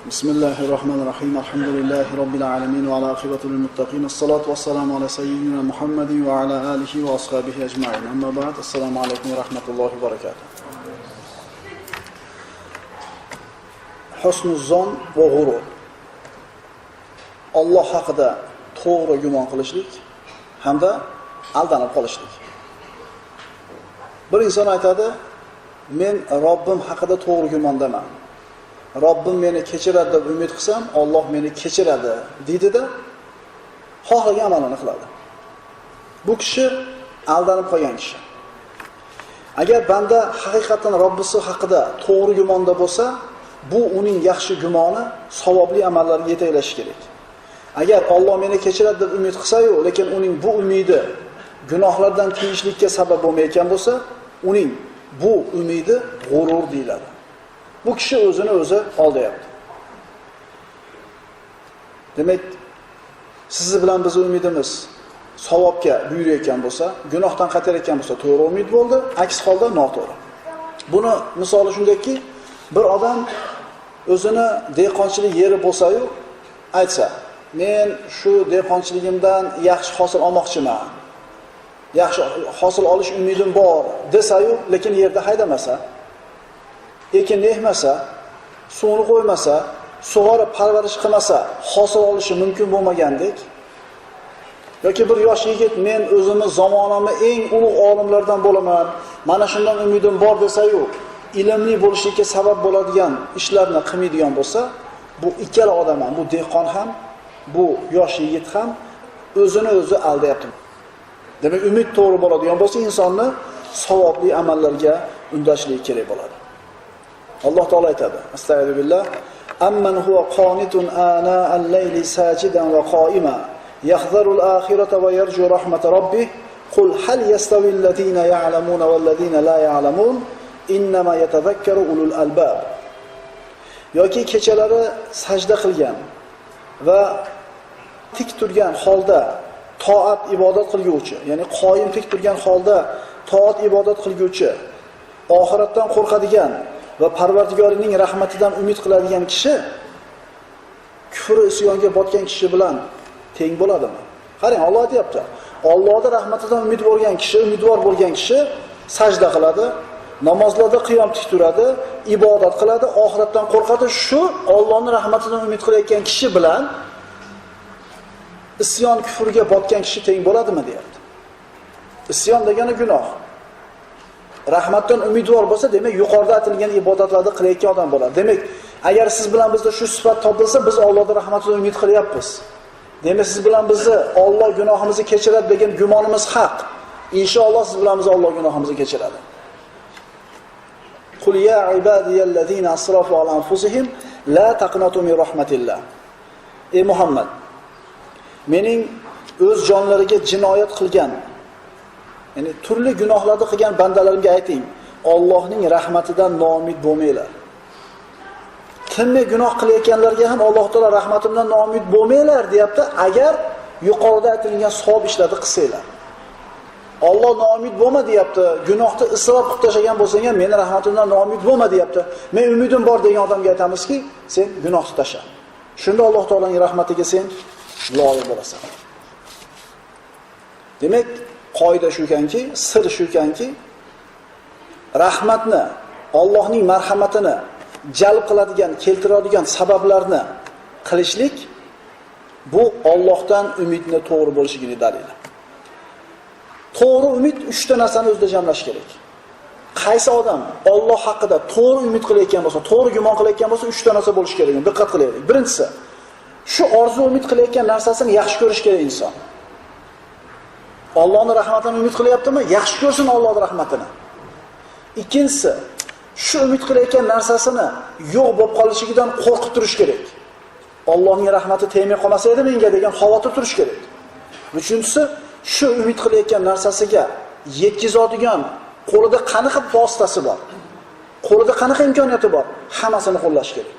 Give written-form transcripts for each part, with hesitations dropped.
Bismillahirrahmanirrahim. Alhamdulillahi Rabbil alamin va ala aqibati lil muttaqin. Assalatu wassalamu ala sayyidina Muhammadin va ala alihi va ashabihi ajma'in. Amma ba'd. Assalomu alaykum va rahmatullohi va barakatuh. Husnul zon va g'urur. Alloh haqida to'g'ri gumon qilishlik hamda aldanib qolishlik. Bir inson aytadi, men Robbim haqida to'g'ri gumondaman. Robbim meni kechiradi deb umid qilsam, Alloh meni kechiradi deydi-da, xohlagan amalini qiladi. Bu kishi aldanib qolgan kishi. Agar banda haqiqatan Robbisi haqida to'g'ri gumonda bo'lsa, bu uning yaxshi gumoni savobli amallarga yetaklashi kerak. Agar Alloh meni kechiradi deb umid qilsa-yu, lekin uning bu umidi gunohlardan tiyishlikka sabab bo'lmayotgan bo'lsa, uning bu umidi g'urur deyiladi. Bu kishi o'zini o'zi aldayapti. Demak, siz bilan biz umidimiz savobga buyurayotgan bo'lsa, gunohdan qaytarayotgan bo'lsa, to'g'ri umid bo'ldi, aks holda noto'g'ri. Buni misoli shundayki, bir odam o'zini dehqonchilik yeri bo'lsa-yu, aytsa, men shu dehqonchiligimdan yaxshi hosil olmoqchiman. Yaxshi hosil olish umidim bor desa-yu, lekin yerda haydamasa, ekin ekmasa, suvni qo'ymasa, sug'orib parvarish qilmasa, hosil olishi mumkin bo'lmagandek, yoki bir yosh yigit men o'zimni zamonamning eng ulug' olimlardan bo'laman, mana shundan umidim bor desa-yu, ilmli bo'lishga sabab bo'ladigan ishlarni qilmaydigan bo'lsa, bu ikkala odam ham, bu dehqon ham, bu yosh yigit ham o'zini o'zi aldayapti. Demak, umid to'g'ri bo'ladigan bo'lsa, insonni savobli amallarga undashlik kerak bo'ladi. Alloh taolo aytadi: Astagfirullah. Amman huwa qanitun ana al-layli sajidan va qa'ima yahdharu al-akhirata va yarju rahmat rabbih qul hal yastawi alladhina ya'lamuna wal ladina la ya'lamun innama yatadhakkaru ulul albab. Yoki kechalari sajda qilgan va tik turgan holda toat ibodat qilguvchi, ya'ni qoyim tik turgan holda toat ibodat qilguvchi, oxiratdan qo'rqadigan va Parvardigorining rahmatidan umid qiladigan kishi kufr isyonga botgan kishi bilan teng bo'ladimi? Qarang, Alloh aytayapti. Allohning rahmatidan umid bo'lgan kishi, umidvor bo'lgan kishi sajda qiladi, namozlarda qiyom tik turadi, ibodat qiladi, oxiratdan qo'rqadi. Shu Allohning rahmatidan umid qilayotgan kishi bilan isyon kufrga botgan kishi teng bo'ladimi deyapti. Isyon degani gunoh. Rahmatdan umidvor bo'lsa, demak yuqorida aytilgan ibodatlarni qilayotgan odam bo'ladi. Demak, agar siz bilan bizda shu sifat topilsa, biz Allohning rahmatidan umid qilyapmiz. Demak, siz bilan bizni Alloh gunohimizni kechiradi degan gumonimiz haq. Inshaalloh siz bilan biz Alloh gunohimizni kechiradi. Qul ya ibadiyallazina asrafu ala anfusihim la taqnatu min rahmatillah. Ey Muhammad, mening o'z jonlariga jinoyat qilgan, ya'ni turli gunohlarni qilgan bandalarimga ayting, Allohning rahmatidan noumid bo'lmanglar. Tinmay gunoh qilayotganlarga ham Alloh taolo rahmatimdan noumid bo'lmanglar deyapti, agar yuqorida aytilgan savob ishlarni qilsanglar. Alloh noumid bo'lma deyapti, gunohni isrof qilib tashlagan bo'lsang ham meni rahmatimdan noumid bo'lma deyapti. Men umidim bor degan odamga aytamizki, sen gunohni tasha. Shunda Alloh taolaning rahmatiga sen loyiq bo'lasan. Demak, qoida shukanki, sir shukanki, rahmatni, Allohning marhamatini jalb qiladigan, keltiradigan sabablarni qilishlik bu Allohdan umidni to'g'ri bo'lishining dalili. To'g'ri umid 3 ta narsani o'zida jamlash kerak. Qaysi odam Alloh haqida to'g'ri umid qilayotgan bo'lsa, to'g'ri gumon qilayotgan bo'lsa, 3 ta narsa bo'lishi kerak. Diqqat qilaylik. Birinchisi, shu orzu umid qilayotgan narsasini yaxshi ko'rish kerak inson. Allohning rahmatidan umid qilyaptimi? Yaxshi ko'rsin Allohning rahmatini. Ikkinchisi, shu umid qilayotgan narsasini yo'q bo'lib qolishidan qo'rqib turish kerak. Allohning rahmati tegmay qolmasa edi menga degan xavotir turish kerak. Uchinchisi, shu umid qilayotgan narsasiga yetkazadigan qo'lida qanaqa vositasi bor, qo'lida qanaqa imkoniyati bor, hammasini qo'llash kerak.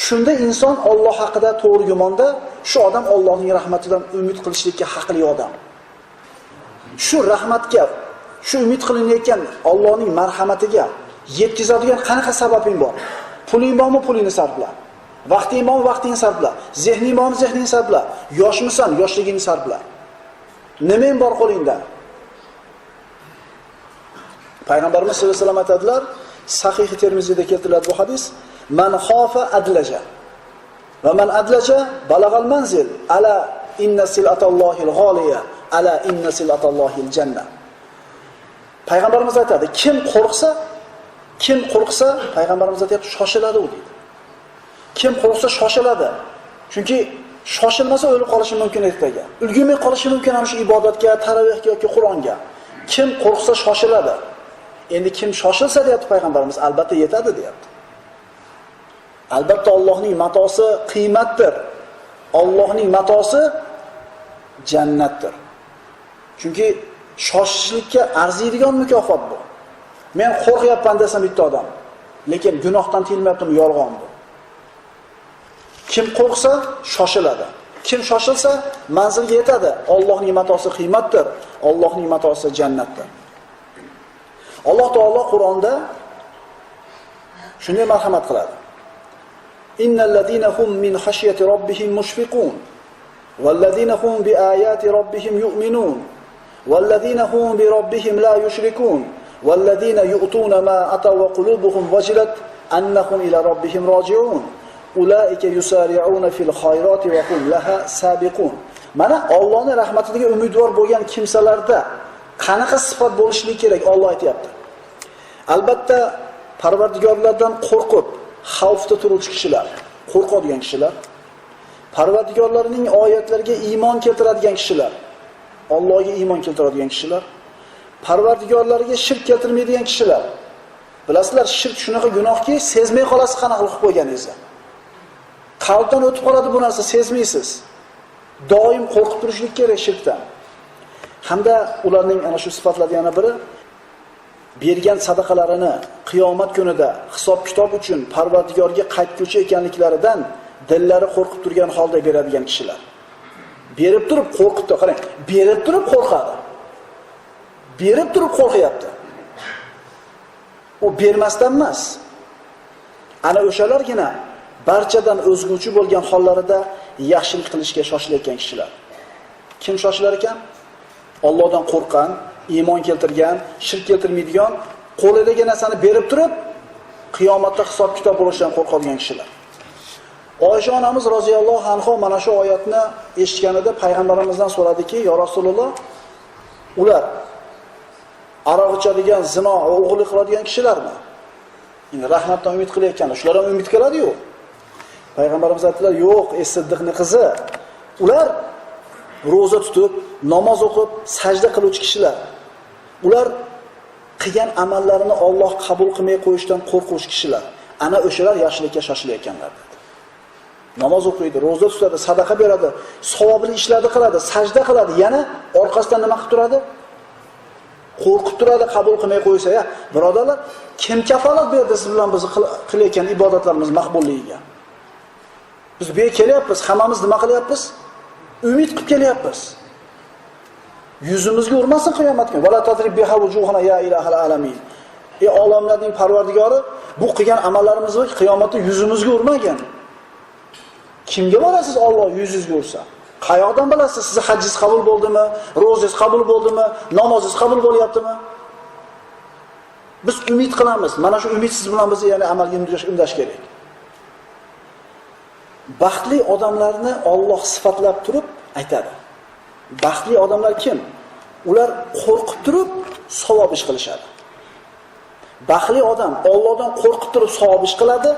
Shunda inson Alloh haqida to'g'ri gumonda, shu odam Allohning rahmatidan umid qilishlikka haqli odam. Shu rahmatga, shu umid qilinayotgan Allohning marhamatiga yetkazadigan qanaqa sababing bor? Puling bormi, pulingni sarfla. Vaqting bormi, vaqtingni sarfla. Zehning bormi, zehningni sarfla. Yoshmisan, yoshligingni sarfla. Nimang bor qo'lingda? Payg'ambarimiz sollallohu alayhi vasallam aytadilar, Sahih Termiziyda keltiriladi bu hadis, "Man xofa adlaja va man adlaja balagal manzil ala inna silatallohil g'oliya ala inna silatallohil janna." Payg'ambarimiz aytadi, kim qo'rqsa, payg'ambarimiz aytayapti, shoshiladi u deydi. Kim qo'rqsa shoshiladi. Chunki shoshilmasa o'lib qolishi mumkin ertaga. Ulgurmay qolishi mumkin ham shu ibodatga, taravihga yoki Qur'onga. Kim qo'rqsa shoshiladi. Endi kim shoshilsa deyapti payg'ambarimiz, albatta yetadi deyapti. Albatta Allohning matosi qiymatdir. Allohning matosi jannatdir. Chunki shoshishlikka arziydigan mukofot bu. Men qo'rqyapman desam bitta odam, lekin gunohdan tiyilmayaptimi, yolg'on bu. Kim qo'rqsa shoshiladi. Kim shoshilsa manzilga yetadi. Allohning matosi qiymatdir. Allohning matosi jannatdir. Alloh taolo Qur'onda shunday marhamat qiladi. Innal ladina hum min khashyati robbihim mushfiqun wal ladina hum bi ayati robbihim yu'minun wal ladina hum bi robbihim la yushrikun wal ladina yu'tuna ma ataw wa qulubuhum wajilat annahum ila robbihim raji'un ulaika yusari'una fil khayrati wa hum laha sabiqun. Mana Allohning rahmatiga umidvor bo'lgan kimsalarda qanaqa sifat bo'lishi kerak Alloh aytayapti. Albatta Parvardigorlardan qo'rqib, xavfda turuvchi kishilar, qo'rqadigan kishilar, Parvardigorlarining oyatlariga iymon keltiradigan kishilar, Allohga iymon keltiradigan kishilar, Parvardigorlariga shirk keltirmaydigan kishilar. Bilasizlar, shirk shunaqa gunohki, sezmay qolasiz qanaqa qilib qo'yganingizda. Qalbdan o'tib qoladi bu narsa, sezmaysiz. Doim qo'rqib turishlik kerak shirkdan. Hamda ularning ana shu sifatlaridan yana biri, bergan sadaqalarini qiyomat kunida hisob-kitob uchun Parvardigorga qaytguchi ekanliklaridan dillari qo'rqib turgan holda beradigan kishilar. Berib turib qo'rqibdi, qarang, berib turib qo'rqadi. Berib turib qo'rqyapti. U bermasdan emas. Ana o'shalargina barchadan o'zguchi bo'lgan hollarida yaxshilik qilishga shoshilayotgan kishilar. Kim shoshilar ekan? Allohdan qo'rqqan, iymon keltirgan, shirk keltirmaydigan, qo'lidagi narsani berib turib, qiyomatda hisob-kitob bo'lishdan qo'rqadigan kishilar. Oysha onamiz roziyallohu anha mana shu oyatni eshitganida payg'ambarimizdan so'radiki, "Ya Rasululloh, ular aroq ichadigan, zino va o'g'irlik qiladigan kishilarmi? Endi rahmatdan umid qilayotganlar, shular ham umid qiladi-yu?" Payg'ambarimiz aytdilar, "Yo'q, Siddiqning qizi. Ular roza tutib, namoz o'qib, sajda qiluvchi kishilar. Ular qilgan amallarini Alloh qabul qilmay qo'yishdan qo'rquvchi kishilar. Ana o'shalar yaxshilikka shoshilayotganlar" dedi. Namoz o'qiydi, roza tutadi, sadaqa beradi, savobli ishlarni qiladi, sajda qiladi, yana orqasidan nima qilib turadi? Qo'rqib turadi, qabul qilmay qo'ysa. Ya, birodarlar, kim kafolat berdi siz bilan biz qilayotgan ibodatlarimiz maqbulligiga? Biz bu yerga kelyapmiz, hammamiz nima qilyapmiz? Umid qilib kelyapmiz. Yuzimizga urmasin qiyomat kuni. Vala tadrib biha wujuhana ya ilahal alamin. Olamlarning Parvardigori bu qilgan amallarimizni qiyomatda yuzimizga urmagan. Kimga borasiz Alloh yuzingizga ursa? Qayoqdan bilasiz sizni hajingiz qabul bo'ldimi, ro'zangiz qabul bo'ldimi, namozingiz qabul bo'lyaptimi? Biz umid qilamiz. Mana shu umidsiz bilan biz yana amalga undash kerak. Baxtli odamlarni Alloh sifatlab turib aytadi. Baxtli odamlar kim? Ular qo'rqib turib savob ish qilishadi. Baxtli odam Allohdan qo'rqib turib savob ish qiladi.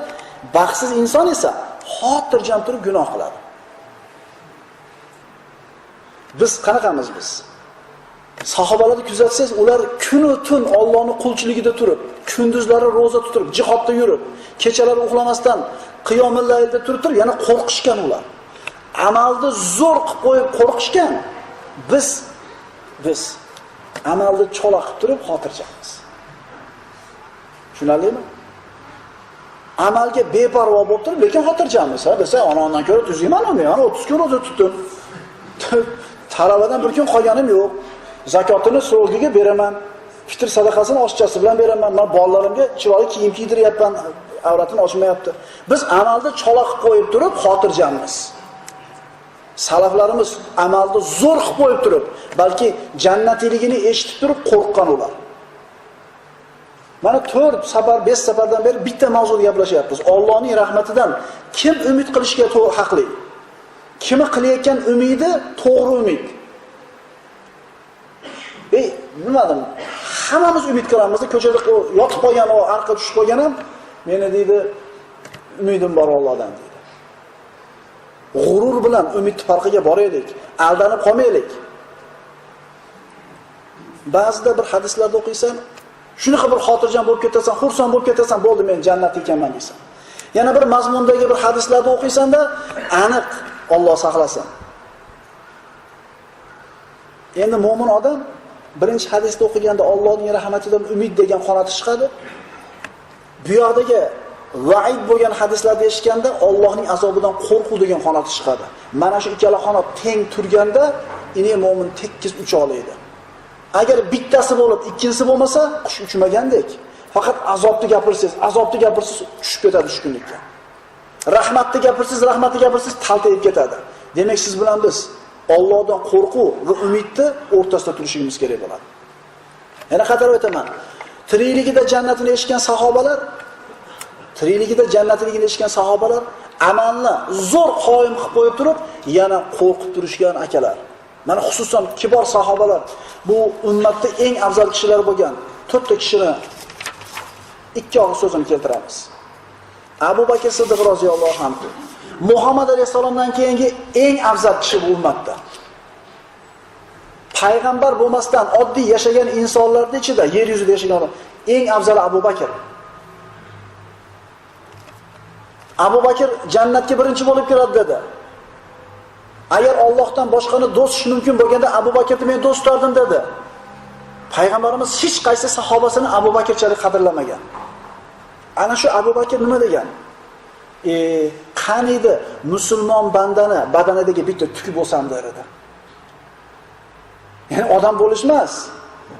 Baxtsiz inson esa xotirjam turib gunoh qiladi. Biz qanaqamiz biz? Sahobalarni kuzatsangiz, ular kun va tun Allohning qulchiligida turib, kunduzlari roza tutib, jihodda yurib, kechalari uxlamasdan qiyomul laylda turib, yana qo'rqishgan ular. Amalni zo'r qilib qo'yib qo'rqishgan. Biz amalni cho'la qilib turib xotirjamiz. Tushunarlimi? Amalga beparvo bo'lib turib, lekin xotirjamiz. Desa, onamdan ko'ra tuzayman-ku, men 30 kun roza tutdim. Taravadan bir kun qolganim yo'q. Zakotini so'lgiga beraman. Fitr sadaqasini oshchasi bilan beraman. Men bolalarimga chiroyli kiyim kiydiryapman. avratini ochmayapti. Biz amalda chola qilib qo'yib turib xotirjammiz. Salaflarimiz amalda zo'r qilib qo'yib turib, balki jannatiyligini eshitib turib qo'rqqan ular. Mana 4 safar, 5 safardan beri bitta mavzuda gaplashyapmiz. Allohning rahmatidan kim umid qilishga haqli? Kimi qilayotgan umidi to'g'ri umid. Nimadan? Hammamiz umid qilamiz, ko'chada yotib qolgan, o arqa tushib qolgan ham meni deydi, umidim bor Allohdan deydi. G'urur bilan umid farqiga boraylik, aldanib qolmaylik. Ba'zida bir hadislarda o'qiysan, shunaqa bir xotirjam bo'lib ketasan, xursand bo'lib ketasan, bo'ldi men jannatga ekanman deysan. Yana bir mazmundagi bir hadislarda o'qiysanda, aniq Alloh saqlasin. Endi mo'min odam birinchi hadisda o'qiganda Allohning rahmatidan umid degan qanoti chiqadi. Bu yoqdagi vaid bo'lgan hadislarda eshitganda Allohning azobidan qo'rquv degan qanoti chiqadi. Mana shu ikkala qanot teng turganda ini mo'min tekis ucha oladi. Agar bittasi bo'lib, ikkinchisi bo'lmasa, qush uchmagandek. Faqat azobni gapirsiz, tushib ketadi tushkunlikka. Rahmatni gapirsiz, taltayib ketadi. Demak, siz bilan biz Allohdan qo'rquv va umidni o'rtasida turishimiz kerak bo'ladi. Yana qatorib aytaman. Tirikligida jannatini eshitgan sahobalar, amalni zo'r qoyim qilib qo'yib turib, yana qo'rqib turishgan akalar. Mana xususan kibor sahobalar, bu ummatda eng afzal kishilar bo'lgan 4 ta kishini ikki og'iz so'zini keltiramiz. Abu Bakr Siddiq roziyallohu anhu, Muhammad alayhisalomdan keyingi eng afzal kishi bu ummatda. Payg'ambar bo'lmasdan oddiy yashagan insonlarning ichida, yer yuzida yashagan eng afzali Abu Bakr. Abu Bakr jannatga birinchi bo'lib kiradi dedi. Agar Allohdan boshqani do'st tutish mumkin bo'lganda Abu Bakrni men do'st tutardim dedi. Payg'ambarimiz hech qaysi sahobasini Abu Bakrchalik qadrlamagan. Ana shu Abu Bakr nima degan? Qaniydi musulmon bandani badanidagi bitta tuki bo'lsam der edi. Ya'ni odam bo'lish emas.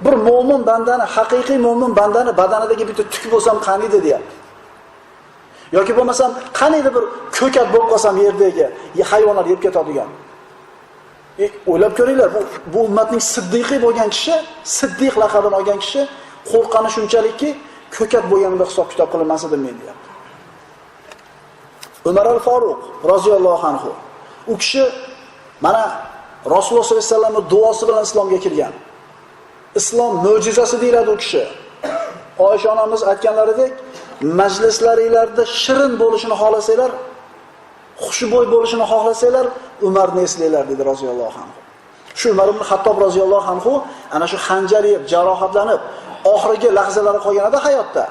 Bir mo'min bandani, haqiqiy mo'min bandani badanidagi bitta tuki bo'lsam qaniydi deyapti. Yoki bo'lmasam qaniydi bir ko'kat bo'lib qolsam yerdagi hayvonlar yeb ketadigan. O'ylab ko'ringlar, bu ummatning siddiqi bo'lgan kishi, siddiq laqabini olgan kishi qo'rqqani shunchalikki ko'kat bo'lganida hisob kitob qilinmas edi men deyapti. Umar al-Faruq roziyallohu anhu. U kishi mana Rasululloh sollallohu alayhi vasallamning duosi bilan islomga kirgan. Islom mo'jizasi deyiladi u kishi. Oysha onamiz aytganlaridek, majlislaringizda shirin bo'lishini xohlasanglar, xushbo'y bo'lishini xohlasanglar, Umarni eslanglar dedi roziyallohu anhu. Shu Umar ibn Xattob roziyallohu anhu ana shu xanjar yeb jarohatlanib, oxirgi lahzalari qolganida hayotda.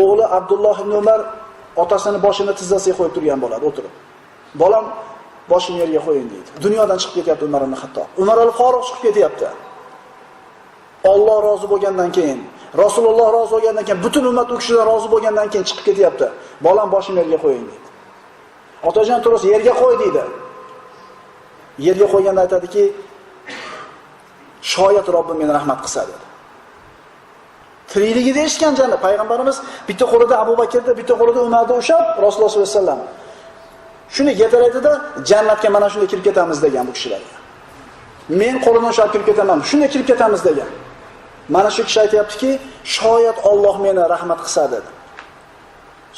O'g'li Abdulloh ibn Umar otasini boshini tizzasiga qo'yib turgan bo'ladi, o'tirib. Bolam boshini yerga qo'ying deydi. Dunyodan chiqib ketyapti Umar ibn Xattob. Umar al-Faruq chiqib ketyapti. Alloh rozi bo'lgandan keyin, Rasululloh rozi bo'lgandan keyin, butun ummat u kishidan rozi bo'lgandan keyin chiqib ketyapti. Bolam boshini yerga qo'ying deydi. Otajon turib yerga qo'y deydi. Yerga qo'yganda aytadiki, shoyat Robbim meni rahmat qilsa dedi. Tirikligida eshitgan jannat payg'ambarimiz bitta qo'lida Abu Bakrda, bitta qo'lida Umarda ushab Rasululloh sollallohu alayhi vasallam. Shuni yetaraydida jannatga mana shunday kirib ketamiz degan bu kishilarga. Men qo'limdan ushlab kirib ketaman, shunday kirib ketamiz degan. Mana shu kishi aytayaptiki, shoyat Alloh meni rahmat qilsa dedi.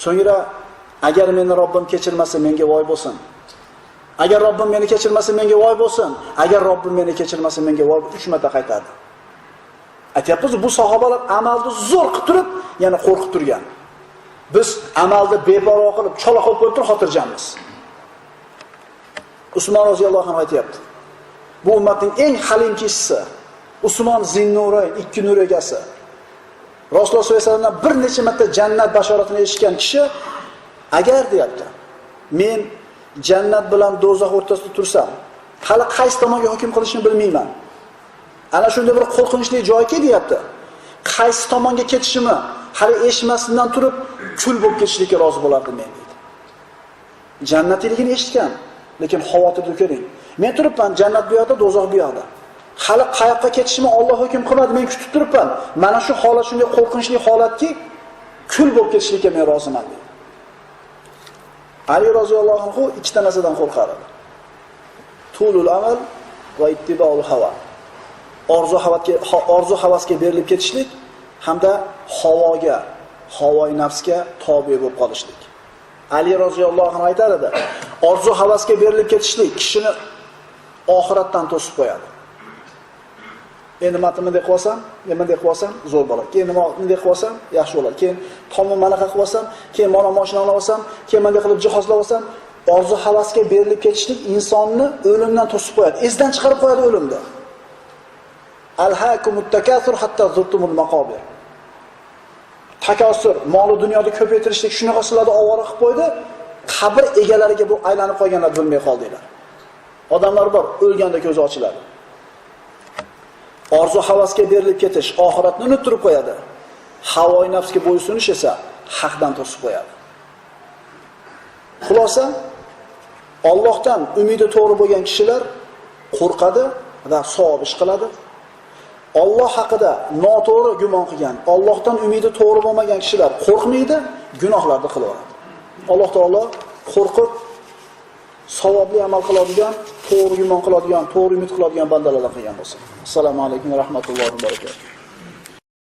So'ngra agar meni Robbim kechirmasa menga voy bo'lsin. Agar Robbim meni kechirmasa menga voy bo'lsin. Agar Robbim meni kechirmasa menga voy 3 marta qaytadi. Aytayapmiz, bu sahobalar amalda zo'r qilib turib, yana qo'rqib turgan. Biz amalda beparvo qilib, chola qilib qo'yib turib xotirjamiz. Usmon roziyallohu anhu aytayapti. Bu ummatning eng halim kishisi. Usmon Zinnurayn, 2 nur egasi. Rasululloh sollallohu alayhi vasallamdan bir necha marta jannat bashoratini eshitgan kishi agar deyapti, men jannat bilan do'zax o'rtasida tursam, hali qaysi tomonga hukm qilishni bilmayman. Ana shunday bir qo'rqinchli joyga deyapti. Qaysi tomonga ketishimni hali eshitmasdan turib, kul bo'lib ketishlikka rozi bo'lardim men deydi. Jannatiyligini eshitgan, lekin xavotirda ko'ring. Men turibman, jannat bu yoqda, do'zax bu yoqda. Hali qayoqqa ketishimni Alloh hukm qilmadi, men kutib turibman. Mana shu holat shunday qo'rqinchli holatki, kul bo'lib ketishlikka men roziman dedi. Ali roziyallohu anhu ikkita narsadan qo'rqar edi. Tulul amal va ittibaul hawa. Orzu havasga berilib ketishlik hamda havoi nafsga tobe bo'lib qolishlik. Ali roziyallohu anhu aytar edi, orzu havasga berilib ketishlik kishini oxiratdan to'sib qo'yadi. Endi bunday qilsam, bunday qilsam zo'r bo'ladi. Keyin bunday qilsam yaxshi bo'ladi. Keyin tomon mana qilsam, keyin mana mashinani olsam, keyin bunday qilib jihozlab olsam, orzu havasga berilib ketishlik insonni o'limdan to'sib qo'yadi. Esdan chiqarib qo'yadi o'limda. Alhaakumut takathur hatta zurtumul maqabir. Takasur, mol dunyoda ko'paytirishlik shunaqa sizlarni ovora qilib qo'ydi, qabr egalariga bu aylanib qolganlar bilmay qoldinglar. Odamlar bor, o'lganda ko'zi ochiladi. Orzu havasga berilib ketish oxiratni unuttirib qo'yadi. Havoi nafsga bo'ysunish esa haqdan to'sib qo'yadi. Xulosa, Allohdan umidi to'g'ri bo'lgan kishilar qo'rqadi va savob ish qiladi. Alloh haqida noto'g'ri gumon qilgan, Allohdan umidi to'g'ri bo'lmagan kishilar qo'rqmaydi, gunohlarni qilaveradi. Alloh taolo qo'rqib savobli amal qiladigan, to'g'ri gumon qiladigan, to'g'ri umid qiladigan bandalardan qilgan bo'lsin. Assalomu alaykum va rahmatullohi va barakatuh.